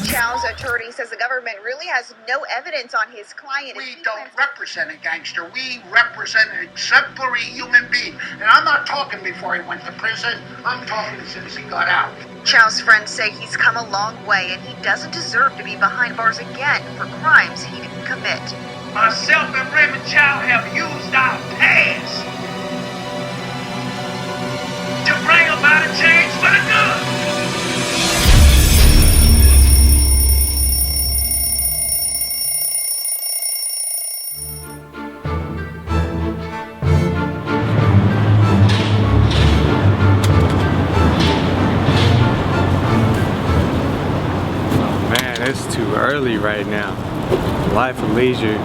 Chow's attorney says the government really has no evidence on his client. We don't represent a gangster. We represent an exemplary human being. And I'm not talking before he went to prison. I'm talking since he got out. Chow's friends say he's come a long way and he doesn't deserve to be behind bars again for crimes he didn't commit. Myself and Raymond Chow have used our past to bring about a change for the good. It's too early right now. Life of leisure.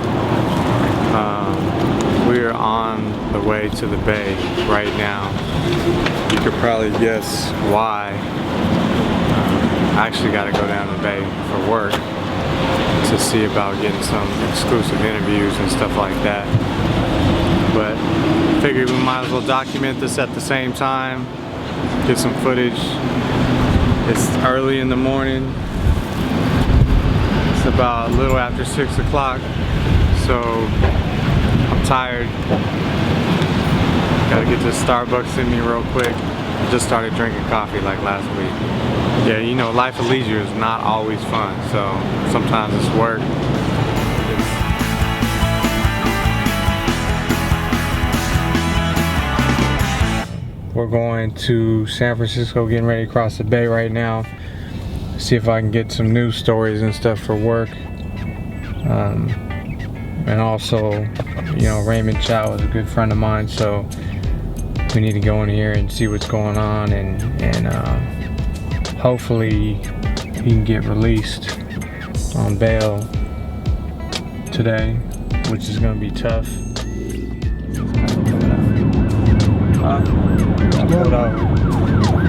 We're on the way to the bay right now. You could probably guess why. I actually got to go down to the bay for work to see about getting some exclusive interviews and stuff like that. But figured we might as well document this at the same time, get some footage. It's early in the morning. It's about a little after 6 o'clock, so I'm tired. Gotta get to Starbucks in me real quick. I just started drinking coffee like last week. Yeah, you know, life of leisure is not always fun, so sometimes it's work. We're going to San Francisco, getting ready to cross the bay right now. See if I can get some news stories and stuff for work. And also, you know, Raymond Chow is a good friend of mine, so we need to go in here and see what's going on, and hopefully he can get released on bail today, which is going to be tough.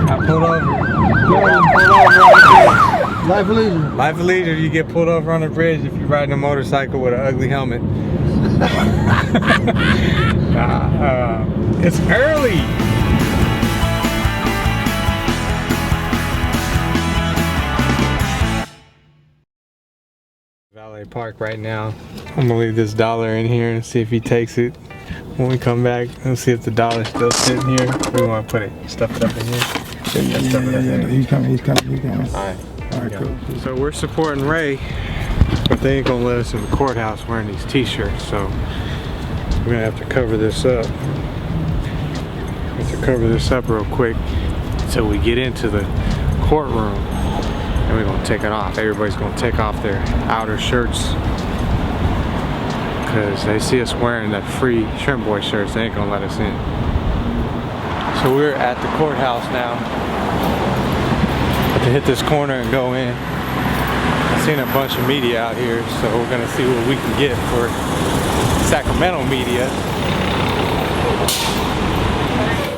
I pulled over. Life of leisure. Life of leisure, you get pulled over on a bridge if you're riding a motorcycle with an ugly helmet. It's early. Valet Park right now. I'm gonna leave this dollar in here and see if he takes it. When we come back, we'll see if the dollar's still sitting here. We want to put it, stuff it up in here. Yeah. He's coming. Alright. Alright, cool. So we're supporting Ray, but they ain't gonna let us in the courthouse wearing these t-shirts, so we're gonna have to cover this up. Real quick until we get into the courtroom, and we're gonna take it off. Everybody's gonna take off their outer shirts because they see us wearing that free Shrimp Boy shirts. They ain't gonna let us in. So we're at the courthouse now. To hit this corner and go in. I've seen a bunch of media out here, so we're gonna see what we can get for Sacramento media.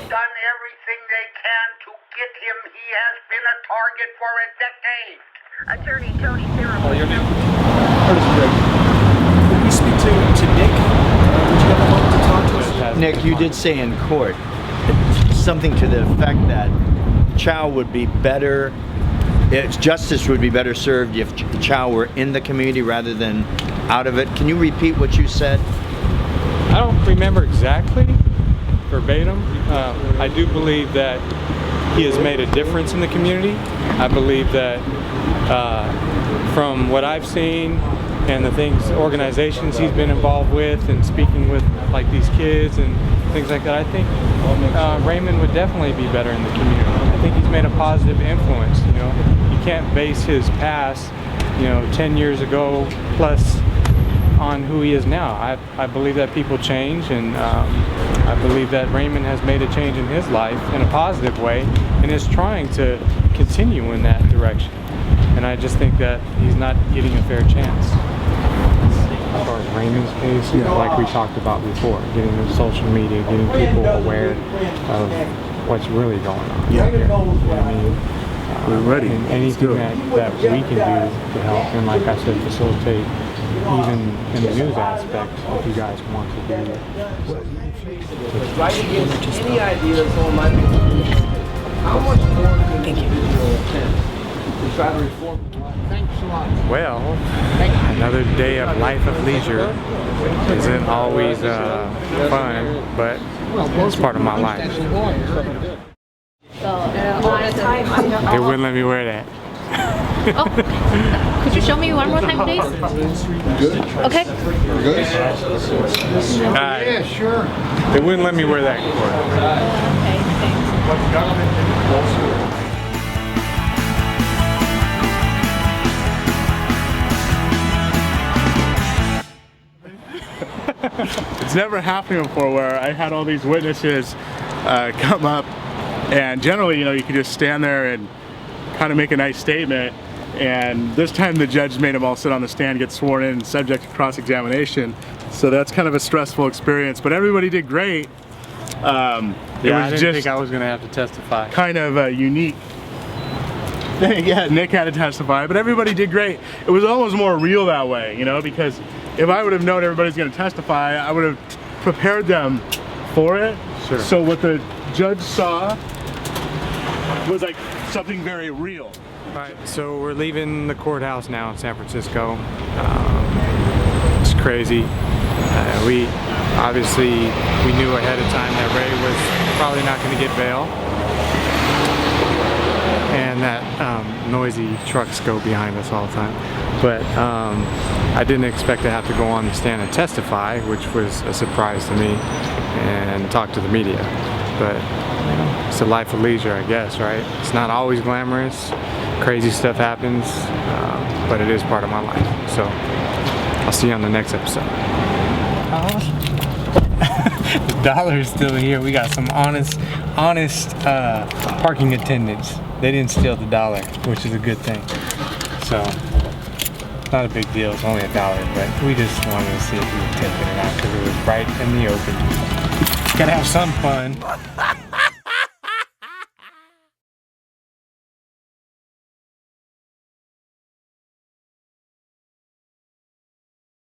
Done everything they can to get him. He has been a target for a decade. Attorney Tony Sarah. Oh, your name? Curtis Briggs. Could we speak to Nick? Would you have a moment to talk to us? Nick, you did say in court something to the effect that Chow would be better, justice would be better served if Chow were in the community rather than out of it. Can you repeat what you said? I don't remember exactly verbatim. I do believe that he has made a difference in the community. I believe that from what I've seen and the things, organizations he's been involved with and speaking with like these kids and things like that, I think Raymond would definitely be better in the community. I think he's made a positive influence. You know, you can't base his past, 10 years ago plus on who he is now. I believe that people change, and I believe that Raymond has made a change in his life in a positive way and is trying to continue in that direction. And I just think that he's not getting a fair chance. As far as Raymond's case, like we talked about before, getting the social media, getting people aware of what's really going on. Yeah. Here. You know what I mean? We're ready. And anything that we can do to help, and like I said, facilitate even in the news aspect, if you guys want to do it. Any ideas on how much more can you to try to reform? Thanks Well, another day of life of leisure isn't always fun, but it's part of my life. They wouldn't let me wear that. Oh, could you show me one more time, please? Okay. Yeah, sure. They wouldn't let me wear that. It's never happened before where I had all these witnesses come up, and generally, you know, you can just stand there and kind of make a nice statement. And this time the judge made them all sit on the stand, get sworn in, subject to cross-examination. So that's kind of a stressful experience, but everybody did great. Yeah, I didn't think I was going to have to testify. Kind of a unique thing. Yeah, Nick had to testify, but everybody did great. It was almost more real that way, you know, because if I would have known everybody's going to testify, I would have prepared them for it. Sure. So what the judge saw was like something very real. Alright, so we're leaving the courthouse now in San Francisco. It's crazy. We knew ahead of time that Ray was probably not going to get bail, and that noisy trucks go behind us all the time. But I didn't expect to have to go on the stand and testify, which was a surprise to me, and talk to the media. But you know, it's a life of leisure, I guess, right? It's not always glamorous. Crazy stuff happens, but it is part of my life. So I'll see you on the next episode. The dollar is still here. We got some honest parking attendants. They didn't steal the dollar, which is a good thing. So not a big deal. It's only $1, but we just wanted to see if we would take it or not because it was right in the open. Gotta have some fun.